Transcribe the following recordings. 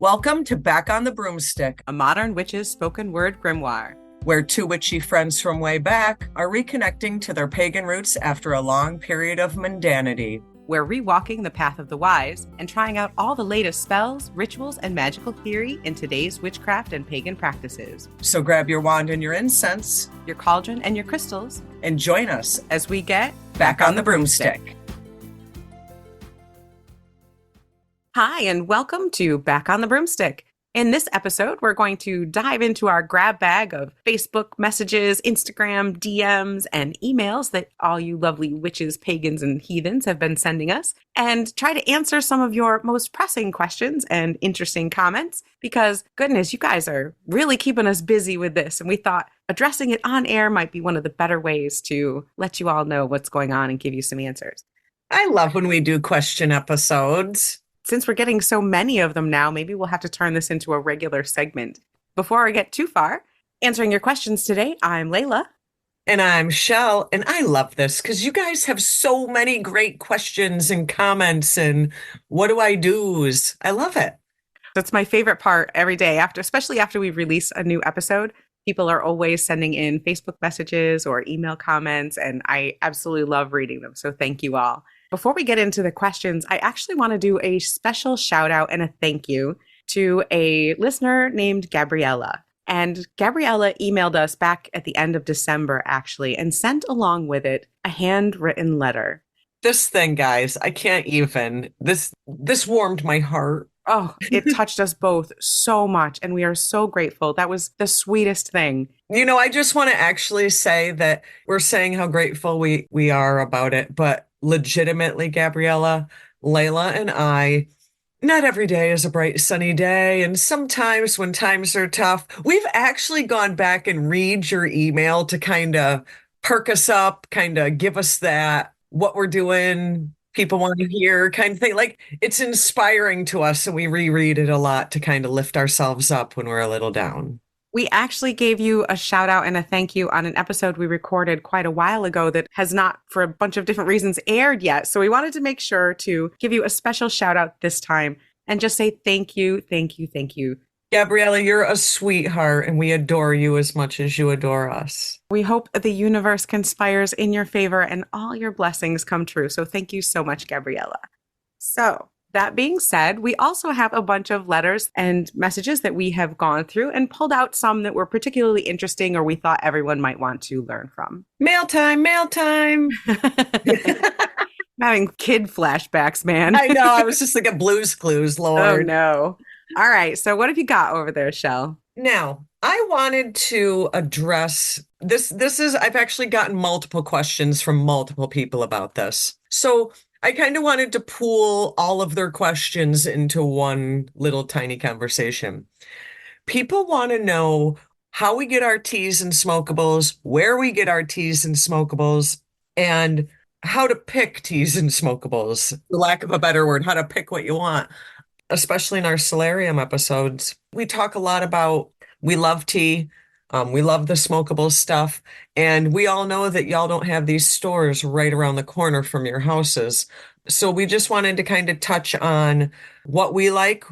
Welcome to Back on the Broomstick, a modern witch's spoken word grimoire, where two witchy friends from way back are reconnecting to their pagan roots after a long period of mundanity. We're rewalking the path of the wise and trying out all the latest spells, rituals, and magical theory in today's witchcraft and pagan practices. So grab your wand and your incense, your cauldron and your crystals, and join us as we get Back on the Broomstick. Hi, and welcome to Back on the Broomstick. In this episode, we're going to dive into our grab bag of Facebook messages, Instagram DMs, and emails that all you lovely witches, pagans, and heathens have been sending us, and try to answer some of your most pressing questions and interesting comments, because goodness, you guys are really keeping us busy with this, and we thought addressing it on air might be one of the better ways to let you all know what's going on and give you some answers. I love when we do question episodes. Since we're getting so many of them now, maybe we'll have to turn this into a regular segment. Before I get too far, answering your questions today, I'm Laylla. And I'm Chelle, and I love this because you guys have so many great questions and comments and what do I do's. I love it. That's my favorite part every day, especially after we release a new episode. People are always sending in Facebook messages or email comments, and I absolutely love reading them. So thank you all. Before we get into the questions, I actually want to do a special shout out and a thank you to a listener named Gabriella. And Gabriella emailed us back at the end of December, actually, and sent along with it a handwritten letter. This thing, guys, I can't even. This warmed my heart. Oh, it touched us both so much, and we are so grateful. That was the sweetest thing. You know, I just want to actually say that we're saying how grateful we are about it, but legitimately, Gabriella, Laylla, and I, not every day is a bright, sunny day, and sometimes when times are tough, we've actually gone back and read your email to kind of perk us up, kind of give us that, what we're doing, people want to hear kind of thing. Like, it's inspiring to us, and we reread it a lot to kind of lift ourselves up when we're a little down. We actually gave you a shout out and a thank you on an episode we recorded quite a while ago that has not, for a bunch of different reasons, aired yet. So we wanted to make sure to give you a special shout out this time and just say thank you, thank you, thank you. Gabriella, you're a sweetheart, and we adore you as much as you adore us. We hope the universe conspires in your favor and all your blessings come true. So thank you so much, Gabriella. So that being said, we also have a bunch of letters and messages that we have gone through and pulled out some that were particularly interesting or we thought everyone might want to learn from. Mail time, mail time. Having kid flashbacks, man. I know. I was just thinking Blue's Clues, Lord. Oh, no. All right. So what have you got over there, Chelle? Now, I wanted to address this. I've actually gotten multiple questions from multiple people about this. So I kind of wanted to pool all of their questions into one little tiny conversation. People want to know how we get our teas and smokables, where we get our teas and smokables, and how to pick teas and smokables, for lack of a better word, how to pick what you want. Especially in our solarium episodes, we talk a lot about we love tea. We love the smokable stuff. And we all know that y'all don't have these stores right around the corner from your houses. So we just wanted to kind of touch on what we like,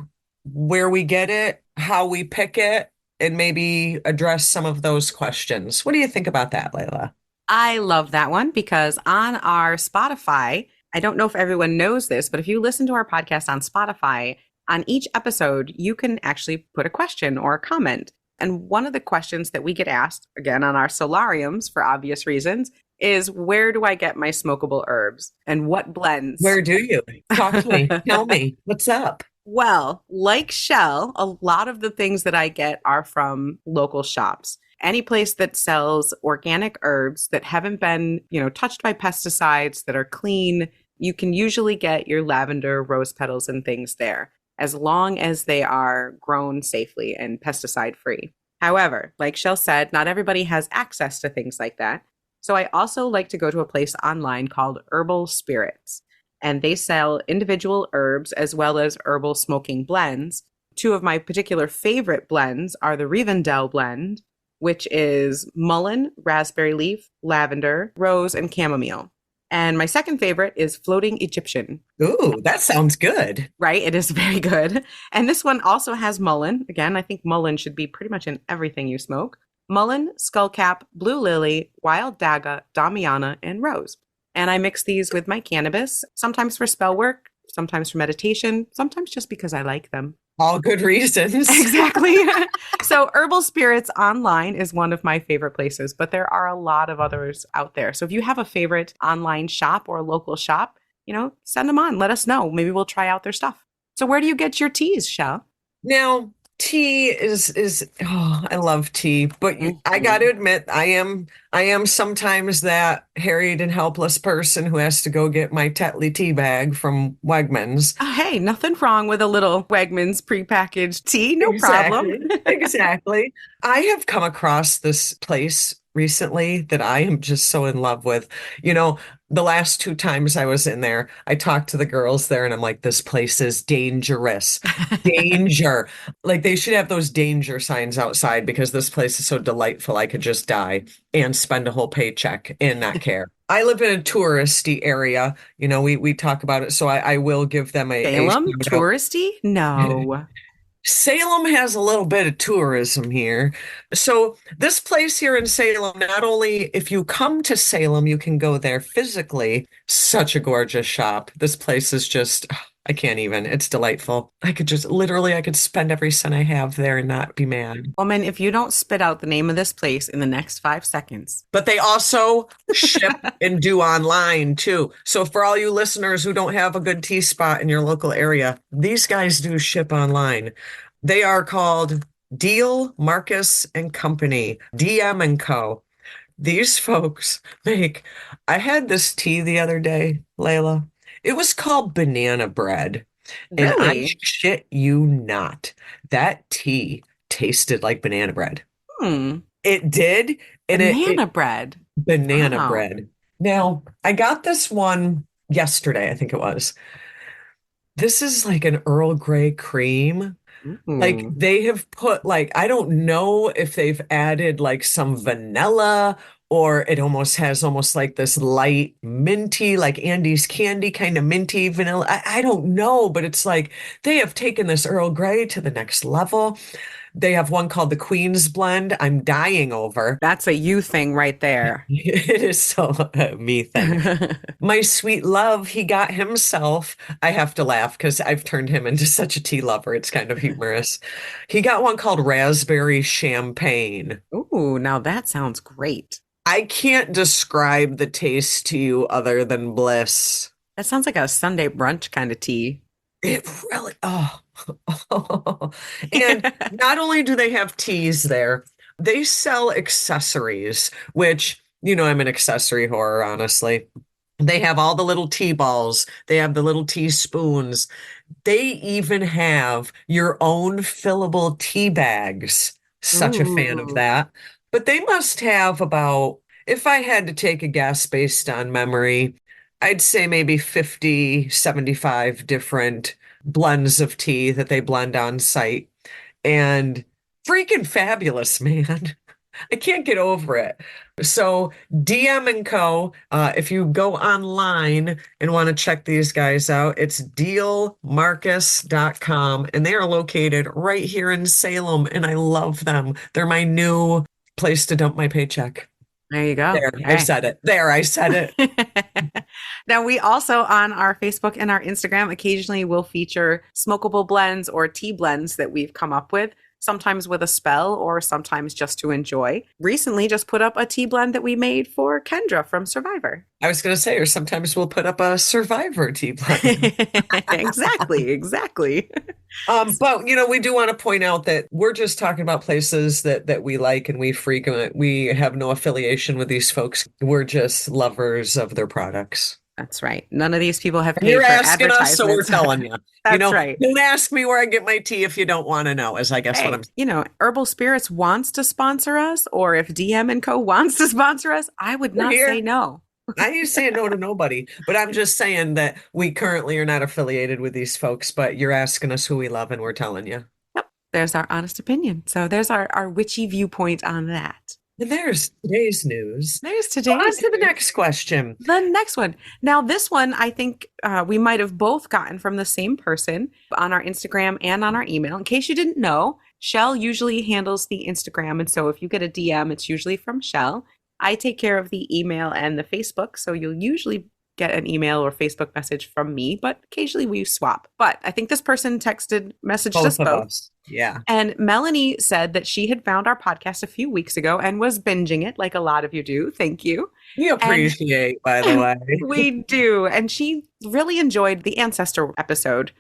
where we get it, how we pick it, and maybe address some of those questions. What do you think about that, Laylla? I love that one because on our Spotify, I don't know if everyone knows this, but if you listen to our podcast on Spotify, on each episode, you can actually put a question or a comment. And one of the questions that we get asked, again, on our solariums for obvious reasons, is where do I get my smokable herbs and what blends? Where do you? Talk to me. Tell me. What's up? Well, like Chelle, a lot of the things that I get are from local shops. Any place that sells organic herbs that haven't been, touched by pesticides, that are clean, you can usually get your lavender, rose petals, and things there, as long as they are grown safely and pesticide free. However, like Chelle said, not everybody has access to things like that. So I also like to go to a place online called Herbal Spirits, and they sell individual herbs as well as herbal smoking blends. Two of my particular favorite blends are the Rivendell blend, which is mullein, raspberry leaf, lavender, rose, and chamomile. And my second favorite is floating Egyptian. Ooh, that sounds good. Right? It is very good. And this one also has mullein. Again, I think mullein should be pretty much in everything you smoke. Mullein, skullcap, blue lily, wild daga, damiana, and rose. And I mix these with my cannabis, sometimes for spell work, sometimes for meditation, sometimes just because I like them. All good reasons. Exactly. So Herbal Spirits online is one of my favorite places, but there are a lot of others out there. So if you have a favorite online shop or a local shop, send them on. Let us know. Maybe we'll try out their stuff. So where do you get your teas, Chelle? Now, tea is I love tea, but I got to admit I am sometimes that harried and helpless person who has to go get my Tetley tea bag from Wegmans. Oh, hey, nothing wrong with a little Wegmans prepackaged tea. No Exactly. problem. Exactly. I have come across this place recently that I am just so in love with. You know, the last two times I was in there, I talked to the girls there and I'm like, this place is dangerous. Danger. Like they should have those danger signs outside because this place is so delightful. I could just die and spend a whole paycheck and not care. I live in a touristy area. We talk about it, so I will give them a Salem, shout out. touristy? No. Salem has a little bit of tourism here. So this place here in Salem, not only if you come to Salem, you can go there physically. Such a gorgeous shop. This place is just, I can't even. It's delightful. I could spend every cent I have there and not be mad. Woman, if you don't spit out the name of this place in the next 5 seconds. But they also ship and do online too. So for all you listeners who don't have a good tea spot in your local area, these guys do ship online. They are called Deal, Marcus and Company, DM and Co. These folks I had this tea the other day, Layla. It was called banana bread. And I Really? shit you not, that tea tasted like banana bread. Hmm. It did, and it Banana bread. banana Wow. bread. Now, I got this one yesterday, I think it was. This is like an Earl Grey cream. Like Ooh. they have put like I don't know if they've added like some vanilla or it almost has almost like this light minty, like Andy's candy kind of minty vanilla. I don't know, but it's like they have taken this Earl Grey to the next level. They have one called the Queen's Blend. I'm dying over. That's a you thing right there. It is so a me thing. My sweet love, he got himself. I have to laugh because I've turned him into such a tea lover. It's kind of humorous. He got one called Raspberry Champagne. Ooh, now that sounds great. I can't describe the taste to you other than bliss. That sounds like a Sunday brunch kind of tea. It really, And not only do they have teas there, they sell accessories, which, I'm an accessory whore, honestly. They have all the little tea balls. They have the little teaspoons. They even have your own fillable tea bags. Such a fan of Ooh. that. But they must have about, if I had to take a guess based on memory, I'd say maybe 50, 75 different blends of tea that they blend on site. And freaking fabulous, man. I can't get over it. So DM and Co. If you go online and want to check these guys out, it's dealmarcus.com and they are located right here in Salem and I love them. They're my new place to dump my paycheck. There you go. There, I Hey. said it. There, I said it. Now, we also on our Facebook and our Instagram occasionally will feature smokable blends or tea blends that we've come up with, sometimes with a spell or sometimes just to enjoy. Recently, just put up a tea blend that we made for Kendra from Survivor. I was going to say, or sometimes we'll put up a Survivor tea blend. Exactly, exactly. But we do want to point out that we're just talking about places that we like and we frequent. We have no affiliation with these folks. We're just lovers of their products. That's right. None of these people have And paid you're for asking us, so we're advertisements. telling you. That's right. Don't ask me where I get my tea if you don't want to know, is I guess what I'm Hey, Herbal Spirits wants to sponsor us, or if DM and Co wants to sponsor us, I would We're not here. say no. I ain't saying no to nobody, but I'm just saying that we currently are not affiliated with these folks, but you're asking us who we love and we're telling you. Yep. There's our honest opinion. So there's our witchy viewpoint on that. And there's today's news. There's So on today's to the news. next question. The next one. Now, this one I think we might have both gotten from the same person on our Instagram and on our email. In case you didn't know, Shell usually handles the Instagram. And so if you get a DM, it's usually from Shell. I take care of the email and the Facebook. So you'll usually get an email or Facebook message from me, but occasionally we swap. But I think this person messaged us Both of both. us. Yeah. And Melanie said that she had found our podcast a few weeks ago and was binging it like a lot of you do. Thank you. We And appreciate, by the way. we do. And she really enjoyed the ancestor episode.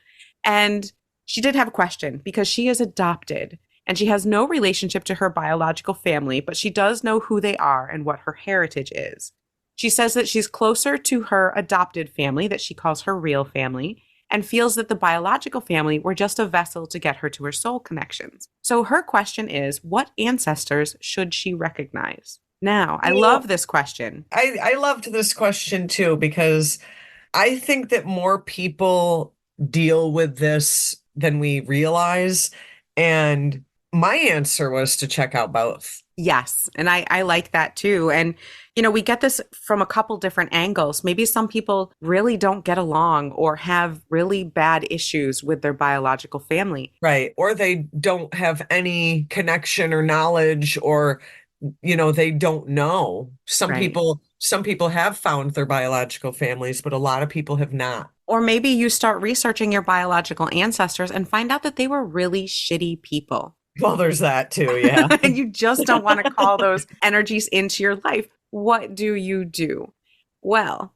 And she did have a question because she is adopted and she has no relationship to her biological family, but she does know who they are and what her heritage is. She says that she's closer to her adopted family, that she calls her real family, and feels that the biological family were just a vessel to get her to her soul connections. So her question is, what ancestors should she recognize? Now, I love this question. I loved this question too, because I think that more people deal with this than we realize. And my answer was to check out both. Yes. And I like that too. And, we get this from a couple different angles. Maybe some people really don't get along or have really bad issues with their biological family. Right. Or they don't have any connection or knowledge, or, they don't know. Right. Some people have found their biological families, but a lot of people have not. Or maybe you start researching your biological ancestors and find out that they were really shitty people. Well, there's that too. Yeah. And you just don't want to call those energies into your life. What do you do? Well,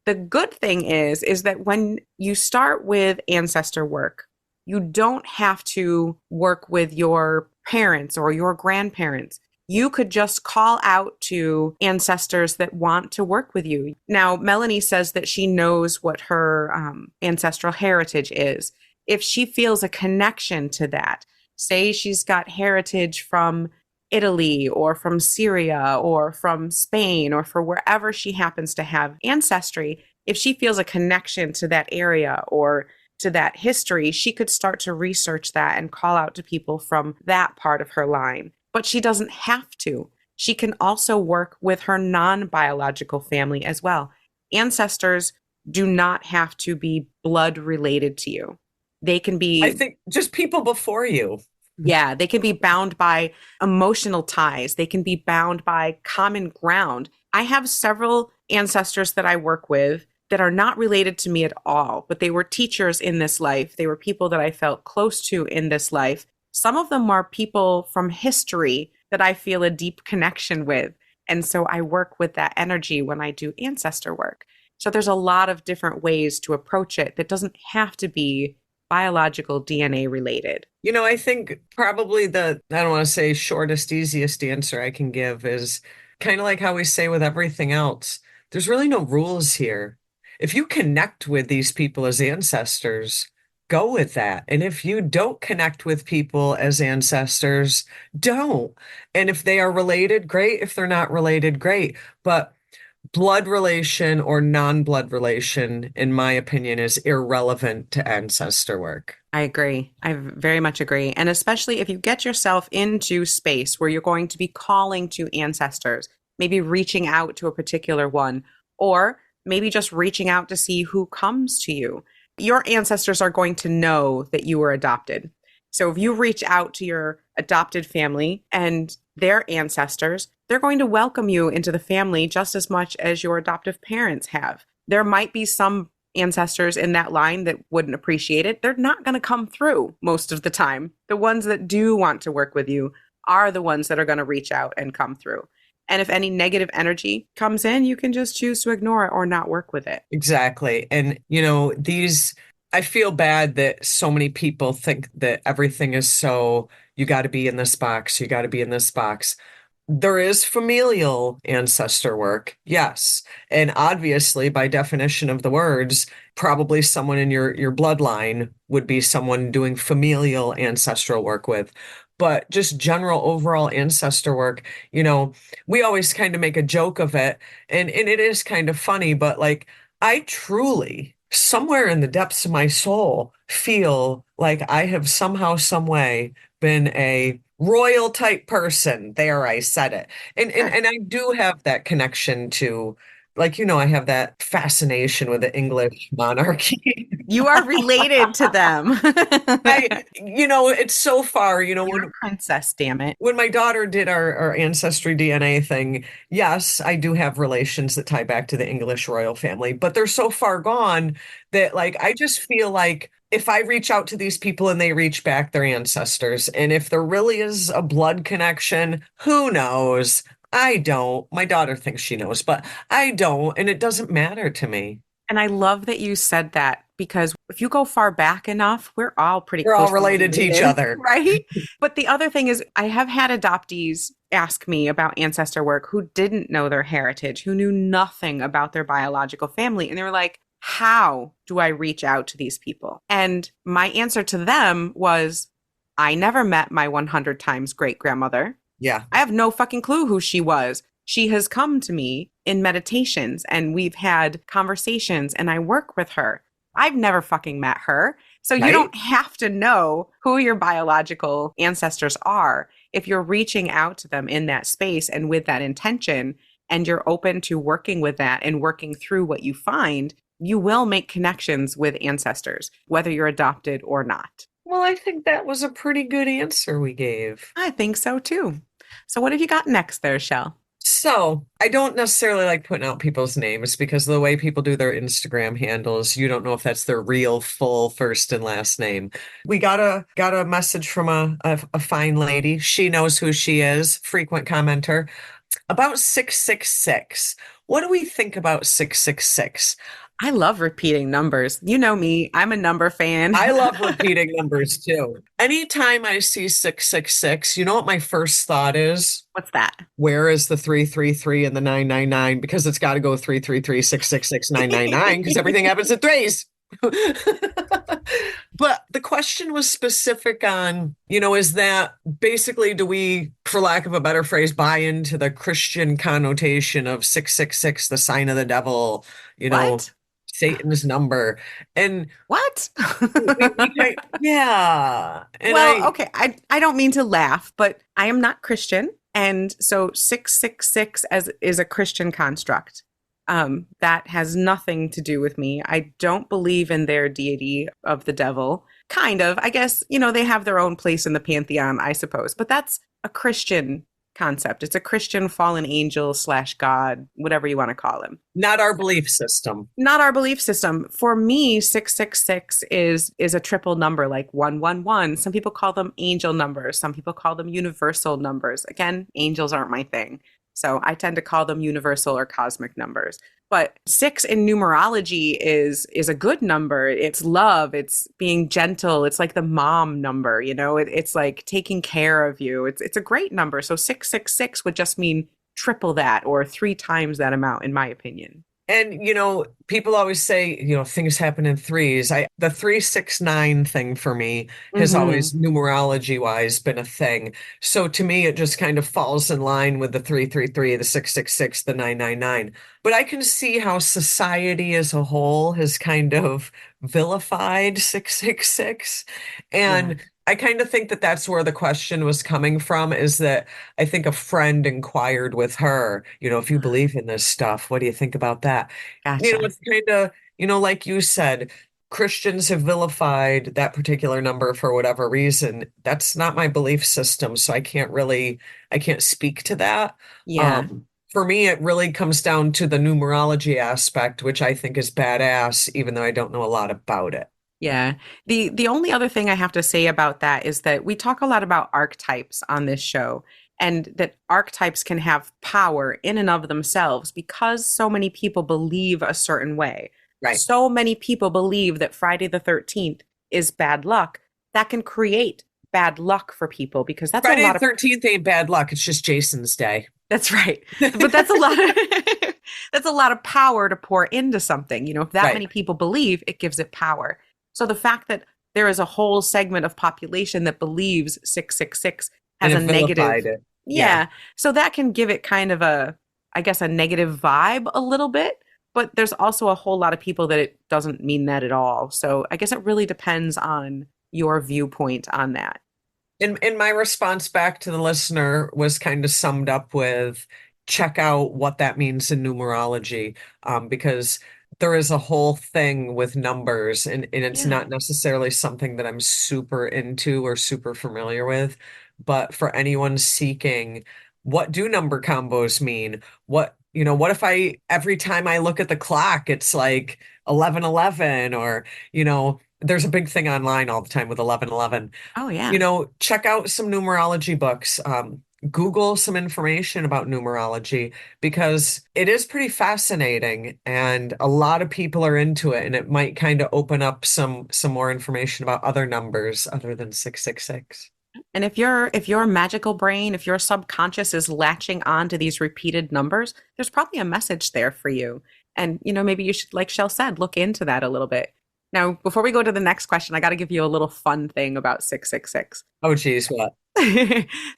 the good thing is that when you start with ancestor work, you don't have to work with your parents or your grandparents. You could just call out to ancestors that want to work with you. Now, Melanie says that she knows what her ancestral heritage is. If she feels a connection to that, say she's got heritage from Italy or from Syria or from Spain or for wherever she happens to have ancestry, if she feels a connection to that area or to that history, she could start to research that and call out to people from that part of her line. But she doesn't have to. She can also work with her non-biological family as well. Ancestors do not have to be blood related to you. They can I be, think just people before you. yeah, they can be bound by emotional ties. They can be bound by common ground. I have several ancestors that I work with that are not related to me at all, but they were teachers in this life. They were people that I felt close to in this life. Some of them are people from history that I feel a deep connection with. And so I work with that energy when I do ancestor work. So there's a lot of different ways to approach it that doesn't have to be biological DNA related. I think probably I don't want to say shortest, easiest answer I can give is kind of like how we say with everything else. There's really no rules here. If you connect with these people as ancestors, go with that. And if you don't connect with people as ancestors, don't. And if they are related, great. If they're not related, great. But blood relation or non-blood relation, in my opinion, is irrelevant to ancestor work. I agree. I very much agree. And especially if you get yourself into space where you're going to be calling to ancestors, maybe reaching out to a particular one, or maybe just reaching out to see who comes to you. Your ancestors are going to know that you were adopted. So if you reach out to your adopted family and their ancestors, they're going to welcome you into the family just as much as your adoptive parents have. There might be some ancestors in that line that wouldn't appreciate it. They're not going to come through most of the time. The ones that do want to work with you are the ones that are going to reach out and come through. And if any negative energy comes in, you can just choose to ignore it or not work with it. Exactly. And, I feel bad that so many people think that everything is so, you got to be in this box, you got to be in this box. There is familial ancestor work, yes. And obviously, by definition of the words, probably someone in your bloodline would be someone doing familial ancestral work with. But just general overall ancestor work, we always kind of make a joke of it. And it is kind of funny, but like, I truly, somewhere in the depths of my soul, feel like I have somehow, some way been a royal type person. There, I said it. And I do have that connection to, like, I have that fascination with the English monarchy. You are related to them. It's so far, You're a princess, damn it. when my daughter did our ancestry DNA thing, yes, I do have relations that tie back to the English royal family, but they're so far gone that, like, I just feel like if I reach out to these people and they reach back, their ancestors. And if there really is a blood connection, who knows? I don't. My daughter thinks she knows, but I don't, and it doesn't matter to me. And I love that you said that because if you go far back enough, we're all pretty We're all closely related to each related, other. right? But the other thing is, I have had adoptees ask me about ancestor work who didn't know their heritage, who knew nothing about their biological family. And they were like, how do I reach out to these people? And my answer to them was, I never met my 100 times great grandmother. Yeah. I have no fucking clue who she was. She has come to me in meditations and we've had conversations and I work with her. I've never fucking met her. So you Right? don't have to know who your biological ancestors are. If you're reaching out to them in that space and with that intention, and you're open to working with that and working through what you find, you will make connections with ancestors, whether you're adopted or not. Well, I think that was a pretty good answer we gave. I think so too. So what have you got next there, Shell? So I don't necessarily like putting out people's names because of the way people do their Instagram handles, you don't know if that's their real full first and last name. We got a message from a fine lady. She knows who she is, frequent commenter, about 666. What do we think about 666? I love repeating numbers. You know me, I'm a number fan. I love repeating numbers too. Anytime I see 666, you know what my first thought is? What's that? Where is the 333 and the 999? Because it's got to go 333 666 999 because everything happens in threes. But the question was specific on, is that basically, do we, for lack of a better phrase, buy into the Christian connotation of 666, the sign of the devil, What? Satan's number? And What? yeah. And Well, okay, I don't mean to laugh, but I am not Christian. And so 666 as is a Christian construct. That has nothing to do with me. I don't believe in their deity of the devil. Kind of. I guess, they have their own place in the pantheon, I suppose. But that's a Christian concept. It's a Christian fallen angel / God, whatever you want to call him. not our belief system. Not our belief system. For me, 666 is a triple number like 111. Some people call them angel numbers. Some people call them universal numbers. Again, angels aren't my thing. So I tend to call them universal or cosmic numbers. But 6 in numerology is a good number. It's love. It's being gentle. It's like the mom number, it's like taking care of you. It's a great number. So 666 would just mean triple that or 3 times that amount, in my opinion. And, people always say, things happen in threes. The 369 thing for me has Mm-hmm. always numerology wise been a thing. So to me, it just kind of falls in line with the 333, the 666, the 999. But I can see how society as a whole has kind of vilified 666. Yeah. And I kind of think that that's where the question was coming from, is that I think a friend inquired with her, if you believe in this stuff, what do you think about that? Gotcha. It's kind of, like you said, Christians have vilified that particular number for whatever reason. That's not my belief system, so I can't speak to that. Yeah. For me, it really comes down to the numerology aspect, which I think is badass, even though I don't know a lot about it. Yeah. The only other thing I have to say about that is that we talk a lot about archetypes on this show, and that archetypes can have power in and of themselves because so many people believe a certain way. Right. So many people believe that Friday the 13th is bad luck. That can create bad luck for people because that's a Friday lot the of 13th ain't bad luck. It's just Jason's day. That's right. But that's a lot of that's a lot of power to pour into something. If that Right. many people believe, it gives it power. So the fact that there is a whole segment of population that believes 666 has And a it vilified negative. it. Yeah. So that can give it kind of I guess, a negative vibe a little bit. But there's also a whole lot of people that it doesn't mean that at all. So I guess it really depends on your viewpoint on that. in my response back to the listener was kind of summed up with check out what that means in numerology, because there is a whole thing with numbers, and it's Yeah. not necessarily something that I'm super into or super familiar with. But for anyone seeking, what do number combos mean? What if every time I look at the clock, it's like 11:11, or, there's a big thing online all the time with 11:11. Oh, yeah. Check out some numerology books. Google some information about numerology because it is pretty fascinating and a lot of people are into it, and it might kind of open up some more information about other numbers other than 666. And if your magical brain, if your subconscious is latching on to these repeated numbers, there's probably a message there for you. And maybe you should, like Shell said, look into that a little bit. Now, before we go to the next question, I got to give you a little fun thing about 666. Oh, geez, what?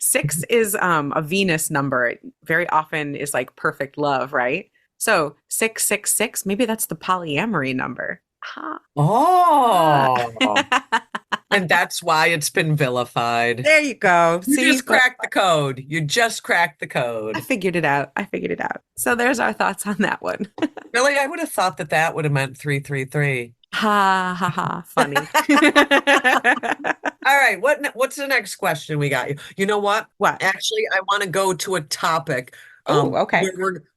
Six is a Venus number. It very often is like perfect love, right? So 666, maybe that's the polyamory number. Ha. Oh, and that's why it's been vilified. There you go. You See, just cracked the code. You just cracked the I code. figured it out. I figured it out. So there's our thoughts on that one. Really, I would have thought that that would have meant 333. Ha ha ha. Funny. All right, what's the next question we got you? You know what? What? Actually, I want to go to a topic. Oh, okay.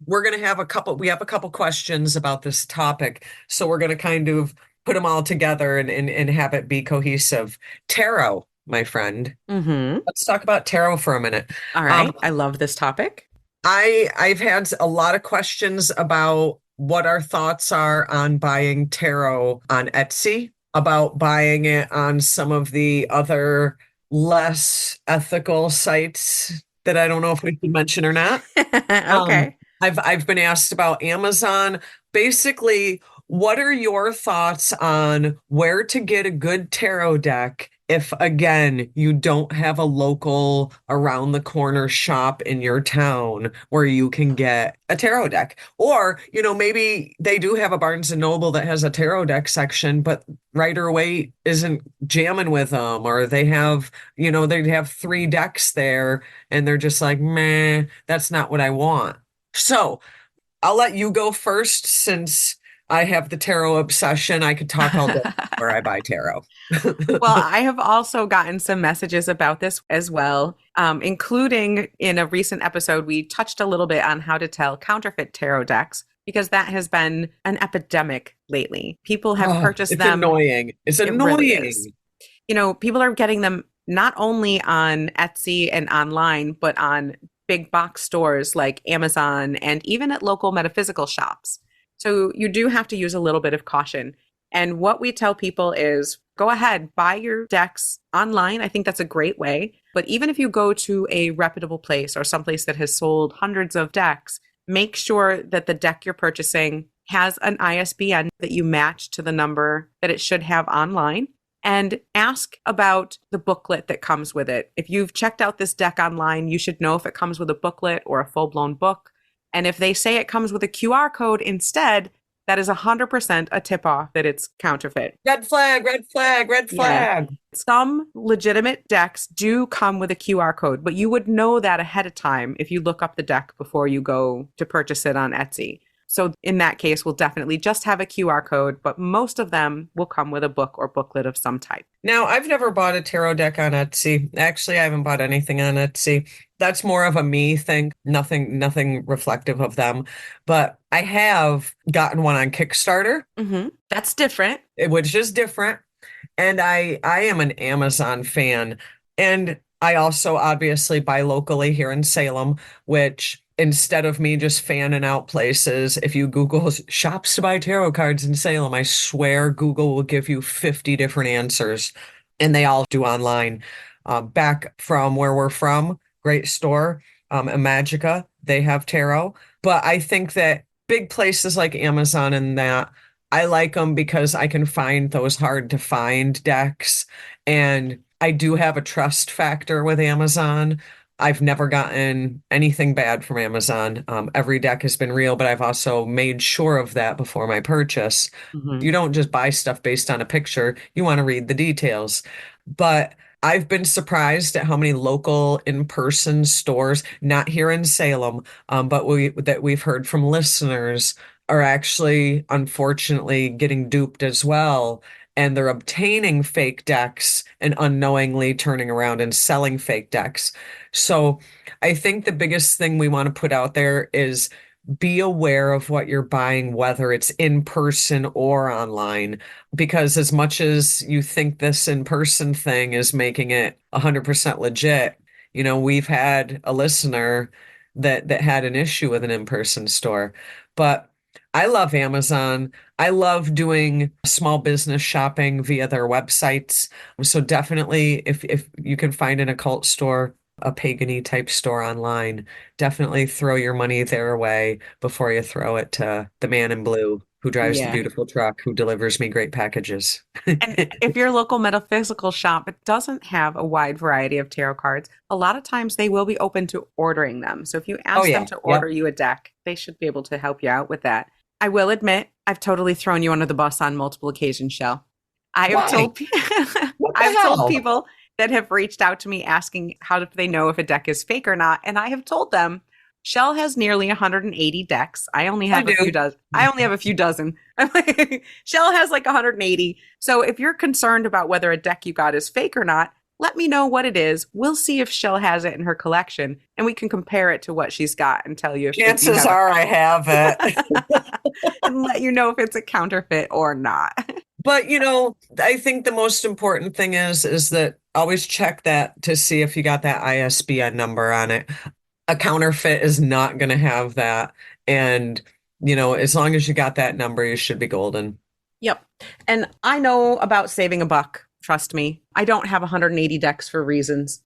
We're gonna have we have a couple questions about this topic, so we're gonna kind of put them all together and have it be cohesive. Tarot, my friend. Mm-hmm. Let's talk about tarot for a minute. All Um, right. I love this topic. I've had a lot of questions about what our thoughts are on buying tarot on Etsy, about buying it on some of the other less ethical sites that I don't know if we should mention or not. Um, Okay. I've been asked about Amazon. Basically, what are your thoughts on where to get a good tarot deck if, again, you don't have a local around the corner shop in your town where you can get a tarot deck? Or, maybe they do have a Barnes and Noble that has a tarot deck section, but Rider Waite isn't jamming with them, or they have three decks there and they're just like, meh, that's not what I want. So I'll let you go first since I have the tarot obsession. I could talk all day where I buy tarot. Well, I have also gotten some messages about this as well, including in a recent episode, we touched a little bit on how to tell counterfeit tarot decks because that has been an epidemic lately. People have Oh, purchased it's them. annoying. It's It really is. annoying. People are getting them not only on Etsy and online, but on big box stores like Amazon and even at local metaphysical shops. So you do have to use a little bit of caution. And what we tell people is go ahead, buy your decks online. I think that's a great way. But even if you go to a reputable place or someplace that has sold hundreds of decks, make sure that the deck you're purchasing has an ISBN that you match to the number that it should have online, and ask about the booklet that comes with it. If you've checked out this deck online, you should know if it comes with a booklet or a full-blown book. And if they say it comes with a QR code instead, that is 100% a tip-off that it's counterfeit. Red flag, red flag, red Yeah. flag. Some legitimate decks do come with a QR code, but you would know that ahead of time if you look up the deck before you go to purchase it on Etsy. So in that case, we'll definitely just have a QR code, but most of them will come with a book or booklet of some type. Now, I've never bought a tarot deck on Etsy. Actually, I haven't bought anything on Etsy. That's more of a me thing, nothing reflective of them. But I have gotten one on Kickstarter, That's different. which is different. And I am an Amazon fan. And I also obviously buy locally here in Salem, which instead of me just fanning out places, if you Google shops to buy tarot cards in Salem, I swear Google will give you 50 different answers, and they all do online. Back from where we're from, great store, Imagica, they have tarot. But I think that big places like Amazon and that, I like them because I can find those hard to find decks. And I do have a trust factor with Amazon. I've never gotten anything bad from Amazon. Every deck has been real, but I've also made sure of that before my purchase. Mhm. You don't just buy stuff based on a picture, you want to read the details. But I've been surprised at how many local in-person stores, not here in Salem, but we've heard from listeners are actually unfortunately getting duped as well. And they're obtaining fake decks and unknowingly turning around and selling fake decks. So I think the biggest thing we want to put out there is be aware of what you're buying, whether it's in person or online, because as much as you think this in-person thing is making it 100% legit, we've had a listener that had an issue with an in-person store. But I love Amazon. I love doing small business shopping via their websites. So definitely if you can find an occult store, a pagany type store online, definitely throw your money their way before you throw it to the man in blue who drives the Yeah. beautiful truck who delivers me great packages. And if your local metaphysical shop doesn't have a wide variety of tarot cards, a lot of times they will be open to ordering them. So if you Oh ask them yeah. to order Yep. you a deck, they should be able to help you out with that. I will admit, I've totally thrown you under the bus on multiple occasions, Shell. I have Why? told What the I've told hell? people that have reached out to me asking how do they know if a deck is fake or not, and I have told them Shell has nearly 180 decks. I only I have a few do. dozen. I only have a few dozen. I'm like, Shell has like 180. So if you're concerned about whether a deck you got is fake or not, let me know what it is. We'll see if Shell has it in her collection, and we can compare it to what she's got and tell you if you Chances have are I have it. and let you know if it's a counterfeit or not. But I think the most important thing is that always check that to see if you got that ISBN number on it. A counterfeit is not going to have that. And, as long as you got that number, you should be golden. Yep. And I know about saving a buck. Trust me. I don't have 180 decks for reasons.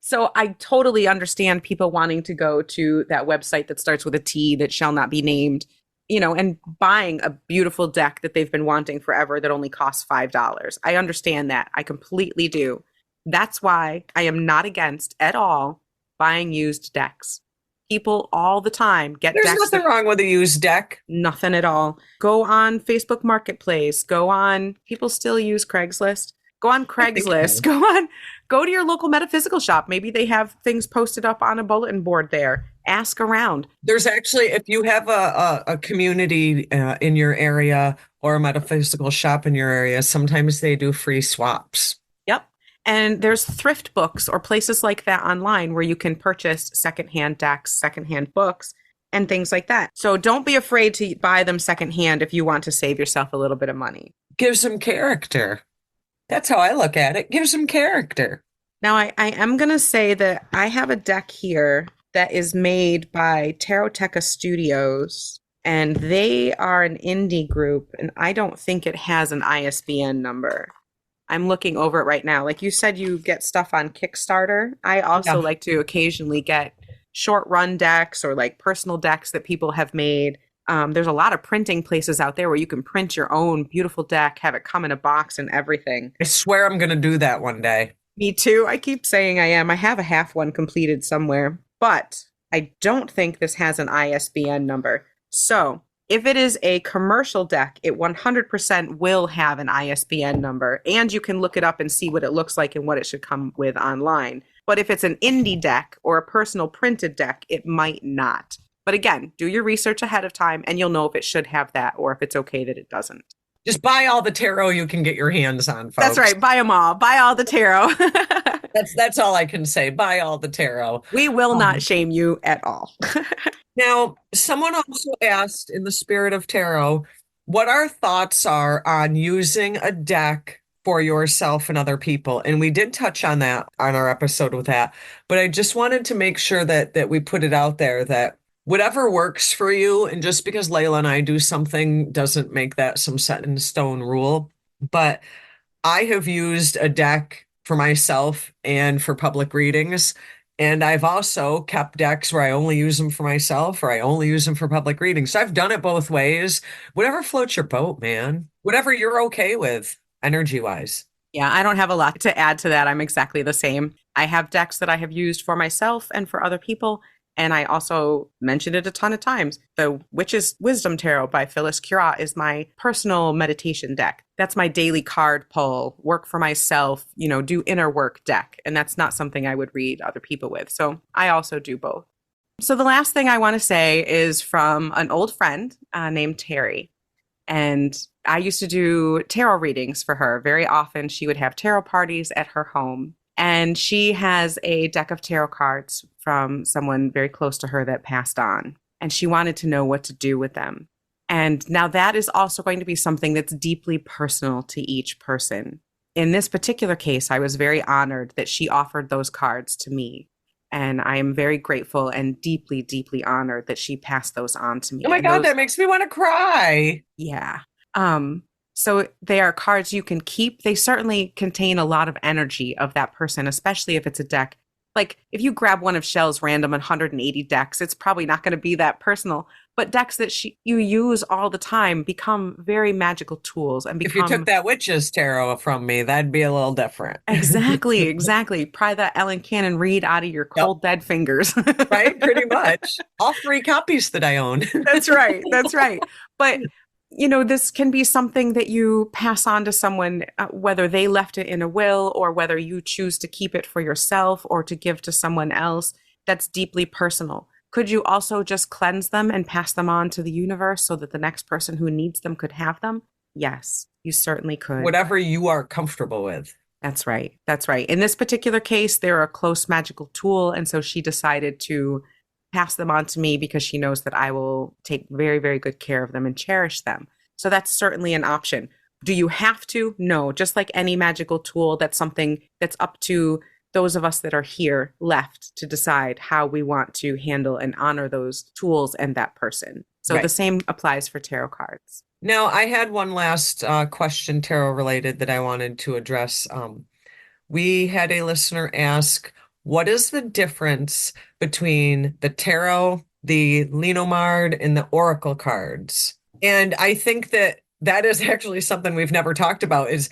So I totally understand people wanting to go to that website that starts with a T that shall not be named, and buying a beautiful deck that they've been wanting forever that only costs $5. I understand that. I completely do. That's why I am not against at all buying used decks. People all the time get There's decks nothing that wrong with a used deck. nothing at all. Go on Facebook Marketplace. People still use Craigslist. Go on I think Craigslist. so. Go to your local metaphysical shop. Maybe they have things posted up on a bulletin board there. Ask around. There's actually, if you have a community in your area or a metaphysical shop in your area, sometimes they do free swaps. Yep. And there's thrift books or places like that online where you can purchase secondhand decks, secondhand books, and things like that. So don't be afraid to buy them secondhand if you want to save yourself a little bit of money. Gives them character. That's how I look at it. Gives them character. Now, I am going to say that I have a deck here that is made by Taroteca Studios, and they are an indie group, and I don't think it has an ISBN number. I'm looking over it right now. Like you said, you get stuff on Kickstarter. I also Yeah. like to occasionally get short run decks or like personal decks that people have made. There's a lot of printing places out there where you can print your own beautiful deck, have it come in a box and everything. I swear I'm going to do that one day. Me too. I keep saying I am. I have a half one completed somewhere, but I don't think this has an ISBN number. So if it is a commercial deck, it 100% will have an ISBN number, and you can look it up and see what it looks like and what it should come with online. But if it's an indie deck or a personal printed deck, it might not. But again, do your research ahead of time and you'll know if it should have that or if it's okay that it doesn't. Just buy all the tarot you can get your hands on, folks. That's right. Buy them all. Buy all the tarot. That's all I can say. Buy all the tarot. We will not shame you at all. Now, someone also asked in the spirit of tarot, what our thoughts are on using a deck for yourself and other people. And we did touch on that on our episode with that. But I just wanted to make sure that we put it out there that whatever works for you, and just because Layla and I do something doesn't make that some set in stone rule. But I have used a deck for myself and for public readings. And I've also kept decks where I only use them for myself or I only use them for public readings. So I've done it both ways. Whatever floats your boat, man. Whatever you're okay with, energy wise. Yeah, I don't have a lot to add to that. I'm exactly the same. I have decks that I have used for myself and for other people, And I also mentioned it a ton of times. The Witch's Wisdom Tarot by Phyllis Curott is my personal meditation deck. That's my daily card pull, work for myself, do inner work deck. And that's not something I would read other people with. So I also do both. So the last thing I want to say is from an old friend named Terry. And I used to do tarot readings for her. Very often she would have tarot parties at her home. And she has a deck of tarot cards from someone very close to her that passed on. And she wanted to know what to do with them. And now that is also going to be something that's deeply personal to each person. In this particular case, I was very honored that she offered those cards to me. And I am very grateful and deeply, deeply honored that she passed those on to me. Oh my God, that makes me want to cry. Yeah. So they are cards you can keep. They certainly contain a lot of energy of that person, especially if it's a deck. Like if you grab one of Chelle's random 180 decks, it's probably not going to be that personal. But decks that you use all the time become very magical tools and become. If you took that witch's tarot from me, that'd be a little different. Exactly. Pry that Ellen Cannon Reed out of your cold, dead fingers. Right? Pretty much. All 3 copies that I own. That's right. But this can be something that you pass on to someone, whether they left it in a will or whether you choose to keep it for yourself or to give to someone else. That's deeply personal. Could you also just cleanse them and pass them on to the universe so that the next person who needs them could have them? Yes, you certainly could. Whatever you are comfortable with. That's right. In this particular case, they're a close magical tool. And so she decided to pass them on to me because she knows that I will take very, very good care of them and cherish them. So that's certainly an option. Do you have to? No, just like any magical tool, that's something that's up to those of us that are here left to decide how we want to handle and honor those tools and that person. So right. The same applies for tarot cards. Now, I had one last question, tarot related, that I wanted to address. We had a listener ask, what is the difference between the tarot, the Lenormand, and the oracle cards? And I think that is actually something we've never talked about, is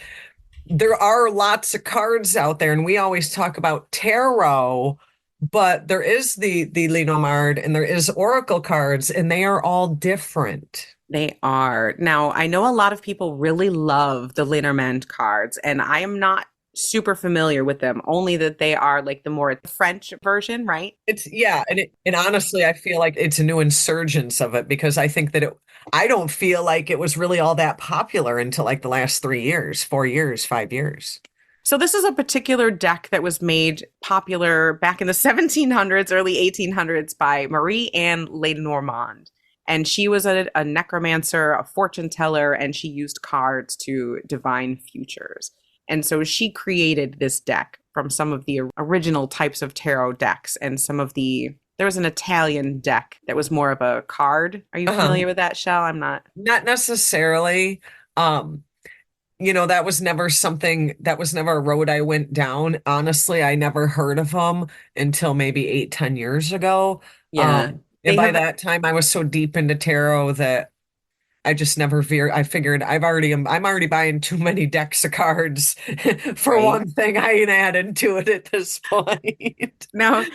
there are lots of cards out there, and we always talk about tarot, but there is the Lenormand and there is oracle cards, and they are all different. They are. Now, I know a lot of people really love the Lenormand cards, and I am not super familiar with them, only that they are like the more French version, right? And honestly, I feel like it's a new insurgence of it, because I think that I don't feel like it was really all that popular until like the last 3 years, 4 years, 5 years. So this is a particular deck that was made popular back in the 1700s, early 1800s by Marie Anne Lenormand. And she was a necromancer, a fortune teller, and she used cards to divine futures. And so she created this deck from some of the original types of tarot decks and there was an Italian deck that was more of a card. Are you familiar with that, Chelle? I'm not. Not necessarily. That was never a road I went down. Honestly, I never heard of them until maybe 8-10 years ago. Yeah. And by that time I was so deep into tarot that I just never veered. I figured I'm already buying too many decks of cards for right. One thing. I ain't adding to it at this point. Now,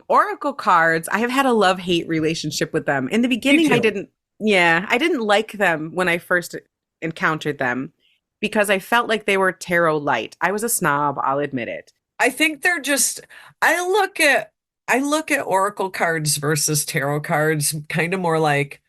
oracle cards, I have had a love-hate relationship with them. In the beginning, I didn't like them when I first encountered them because I felt like they were tarot light. I was a snob, I'll admit it. I think they're just, I look at oracle cards versus tarot cards kind of more like,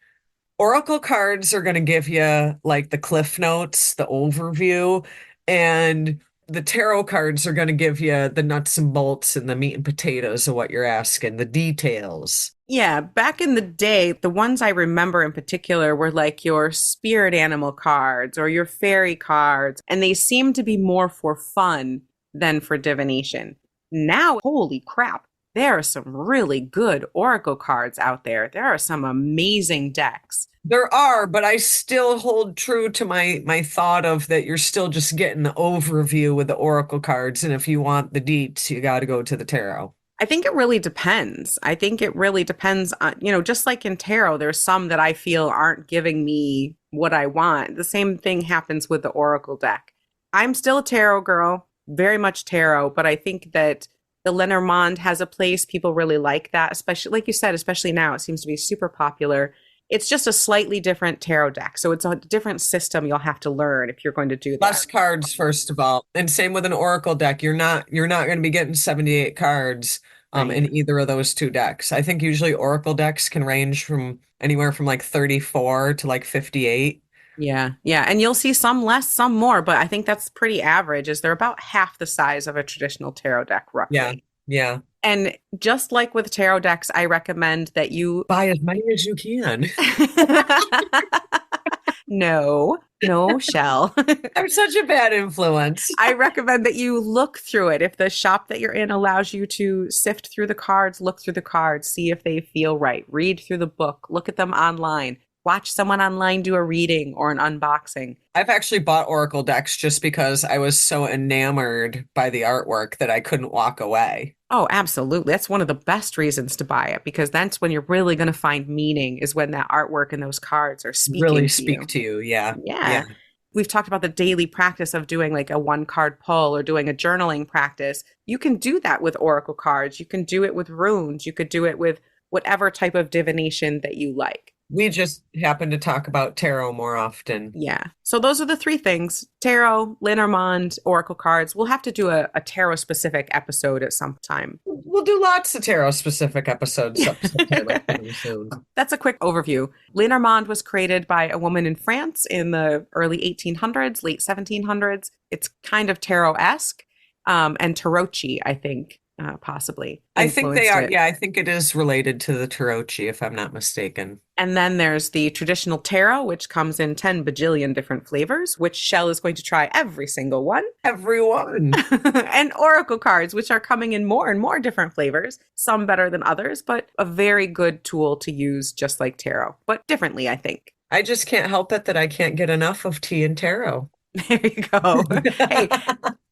oracle cards are going to give you like the cliff notes, the overview, and the tarot cards are going to give you the nuts and bolts and the meat and potatoes of what you're asking, the details. Yeah, back in the day, the ones I remember in particular were like your spirit animal cards or your fairy cards, and they seem to be more for fun than for divination. Now, holy crap. There are some really good oracle cards out there. There are some amazing decks. There are, but I still hold true to my thought of that you're still just getting the overview with the oracle cards. And if you want the deets, you got to go to the tarot. I think it really depends. On, just like in tarot, there's some that I feel aren't giving me what I want. The same thing happens with the oracle deck. I'm still a tarot girl, very much tarot, but I think that The Lenormand has a place. People really like that, especially, like you said, especially now, it seems to be super popular. It's just a slightly different tarot deck. So it's a different system you'll have to learn if you're going to do that. Less cards, first of all. And same with an oracle deck. You're not going to be getting 78 cards Right. in either of those two decks. I think usually oracle decks can range from anywhere from like 34 to like 58. Yeah. Yeah. And you'll see some less, some more, but I think that's pretty average, is they're about half the size of a traditional tarot deck, Yeah. roughly. Yeah. And just like with tarot decks, I recommend that you Buy as many as you can. no, no, Shell. I'm such a bad influence. I recommend that you look through it. If the shop that you're in allows you to sift through the cards, look through the cards, see if they feel right, read through the book, look at them online, watch someone online do a reading or an unboxing. I've actually bought oracle decks just because I was so enamored by the artwork that I couldn't walk away. Oh, absolutely. That's one of the best reasons to buy it, because that's when you're really going to find meaning, is when that artwork and those cards are speaking Really to you. speak to you. Yeah. Yeah. Yeah. We've talked about the daily practice of doing like a one card pull or doing a journaling practice. You can do that with oracle cards. You can do it with runes. You could do it with whatever type of divination that you like. We just happen to talk about tarot more often. Yeah. So those are the three things: tarot, Lenormand, oracle cards. We'll have to do a tarot specific episode at some time. We'll do lots of tarot specific episodes sometime soon. That's a quick overview. Lenormand was created by a woman in France in the early 1800s, late 1700s. It's kind of tarot-esque, and tarotchi, I think, possibly. I think they are. It. Yeah, I think it is related to the tarotchi, if I'm not mistaken. And then there's the traditional tarot, which comes in 10 bajillion different flavors, which Shell is going to try every single one. Everyone. And oracle cards, which are coming in more and more different flavors, some better than others, but a very good tool to use just like tarot, but differently, I think. I just can't help it that I can't get enough of tea and tarot. There you go. Hey,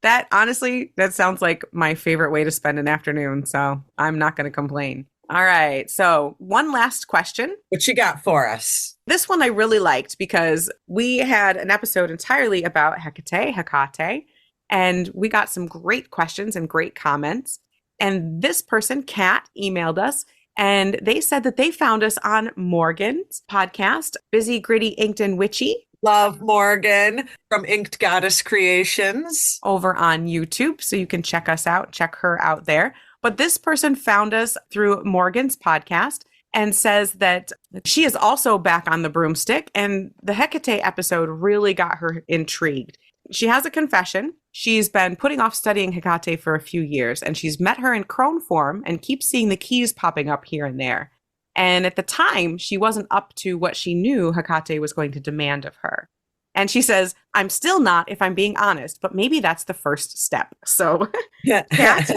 that honestly, that sounds like my favorite way to spend an afternoon. So I'm not going to complain. All right. So one last question. What you got for us? This one I really liked because we had an episode entirely about Hecate, and we got some great questions and great comments. And this person, Kat, emailed us, and they said that they found us on Morgan's podcast, Busy, Gritty, Inked, and Witchy. Love Morgan from Inked Goddess Creations over on YouTube. So you can check us out, check her out there. But this person found us through Morgan's podcast and says that she is also back on the Broomstick, and the Hecate episode really got her intrigued. She has a confession. She's been putting off studying Hecate for a few years, and she's met her in crone form and keeps seeing the keys popping up here and there. And at the time, she wasn't up to what she knew Hecate was going to demand of her. And she says, I'm still not, if I'm being honest, but maybe that's the first step. So, Kat,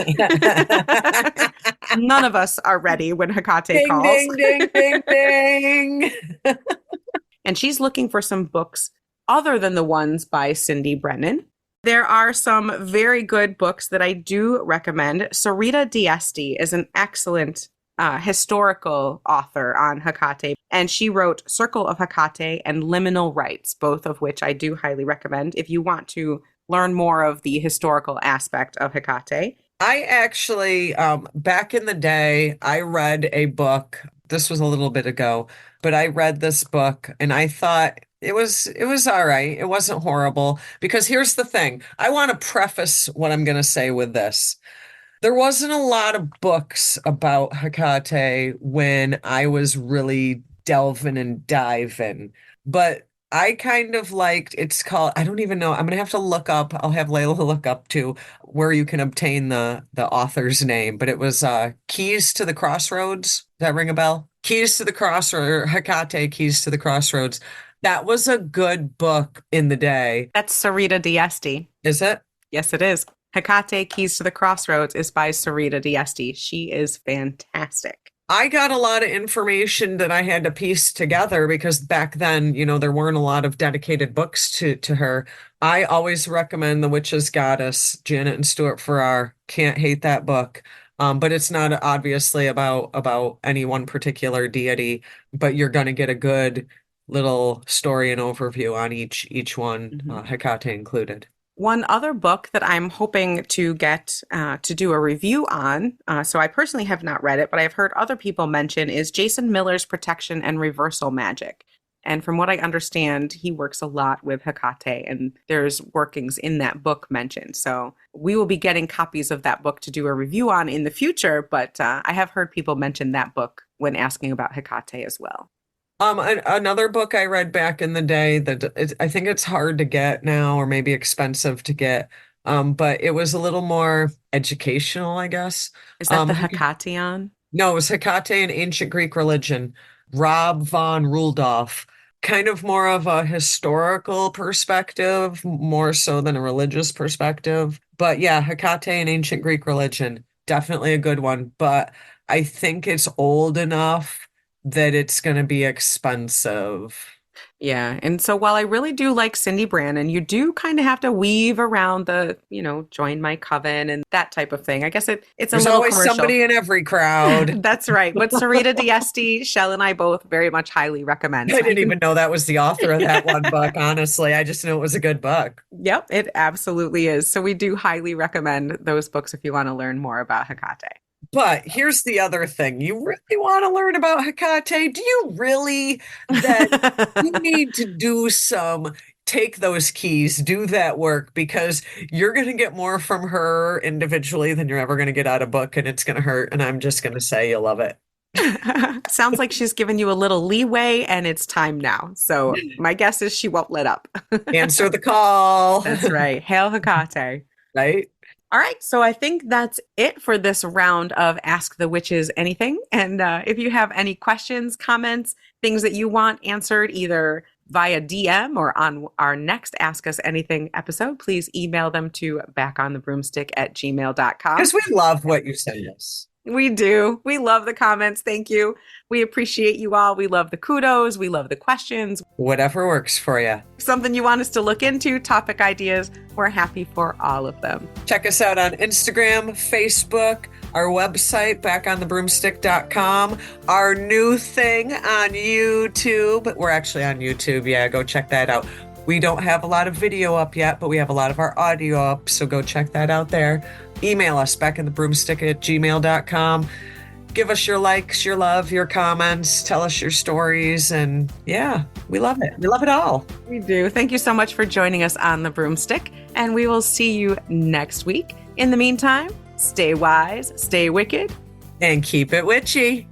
none of us are ready when Hecate ding, calls. Ding, ding, ding, ding. And she's looking for some books other than the ones by Cindy Brennan. There are some very good books that I do recommend. Sarita Diesti is an excellent historical author on Hecate, and she wrote Circle of Hecate and Liminal Rites, both of which I do highly recommend if you want to learn more of the historical aspect of Hecate. I actually, back in the day, I read a book. This was a little bit ago, but I read this book and I thought it was all right. It wasn't horrible, because here's the thing. I want to preface what I'm going to say with this. There wasn't a lot of books about Hecate when I was really delving and diving, but I kind of liked, it's called, I don't even know, I'm gonna have to look up, I'll have Layla look up to where you can obtain the author's name, but it was Keys to the Crossroads. Does that ring a bell? Keys to the Crossroads, Hecate, Keys to the Crossroads. That was a good book in the day. That's Sarita Diesti. Is it? Yes, it is. Hecate, Keys to the Crossroads is by Sarita Diesti. She is fantastic. I got a lot of information that I had to piece together because back then, there weren't a lot of dedicated books to her. I always recommend The Witch's Goddess, Janet and Stuart Farrar. Can't hate that book. But it's not obviously about any one particular deity, but you're going to get a good little story and overview on each one, Hecate included. One other book that I'm hoping to get to do a review on, so I personally have not read it, but I've heard other people mention, is Jason Miller's Protection and Reversal Magic. And from what I understand, he works a lot with Hecate, and there's workings in that book mentioned. So we will be getting copies of that book to do a review on in the future, but I have heard people mention that book when asking about Hecate as well. Another book I read back in the day that I think it's hard to get now, or maybe expensive to get. But it was a little more educational, I guess. Is that the Hecateon? No, it was Hecate in Ancient Greek Religion. Rob von Rudolph. Kind of more of a historical perspective, more so than a religious perspective. But yeah, Hecate in Ancient Greek Religion, definitely a good one. But I think it's old enough that it's going to be expensive. Yeah. And so while I really do like Cindy Brannon, you do kind of have to weave around the, join my coven and that type of thing. I guess it's There's a little always commercial. somebody in every crowd. That's right. But Sarita Diesti, Chelle and I both very much highly recommend. I didn't even know that was the author of that one book, honestly. I just knew it was a good book. Yep, it absolutely is. So we do highly recommend those books if you want to learn more about Hecate. But here's the other thing. You really want to learn about Hecate? Do you really? That you need to take those keys, do that work, because you're going to get more from her individually than you're ever going to get out of a book, and it's going to hurt. And I'm just going to say you love it. Sounds like she's given you a little leeway and it's time now. So my guess is she won't let up. Answer the call. That's right. Hail Hecate. Right? All right, so I think that's it for this round of Ask the Witches Anything. And if you have any questions, comments, things that you want answered either via DM or on our next Ask Us Anything episode, please email them to backonthebroomstick@gmail.com. Because we love what you send us. We do. We love the comments. Thank you. We appreciate you all. We love the kudos. We love the questions. Whatever works for you. Something you want us to look into, topic ideas, we're happy for all of them. Check us out on Instagram, Facebook, our website, backonthebroomstick.com, our new thing on YouTube. We're actually on YouTube. Yeah, go check that out. We don't have a lot of video up yet, but we have a lot of our audio up, so go check that out there. Email us, backonthebroomstick@gmail.com. Give us your likes, your love, your comments. Tell us your stories. And yeah, we love it. We love it all. We do. Thank you so much for joining us on the Broomstick. And we will see you next week. In the meantime, stay wise, stay wicked, and keep it witchy.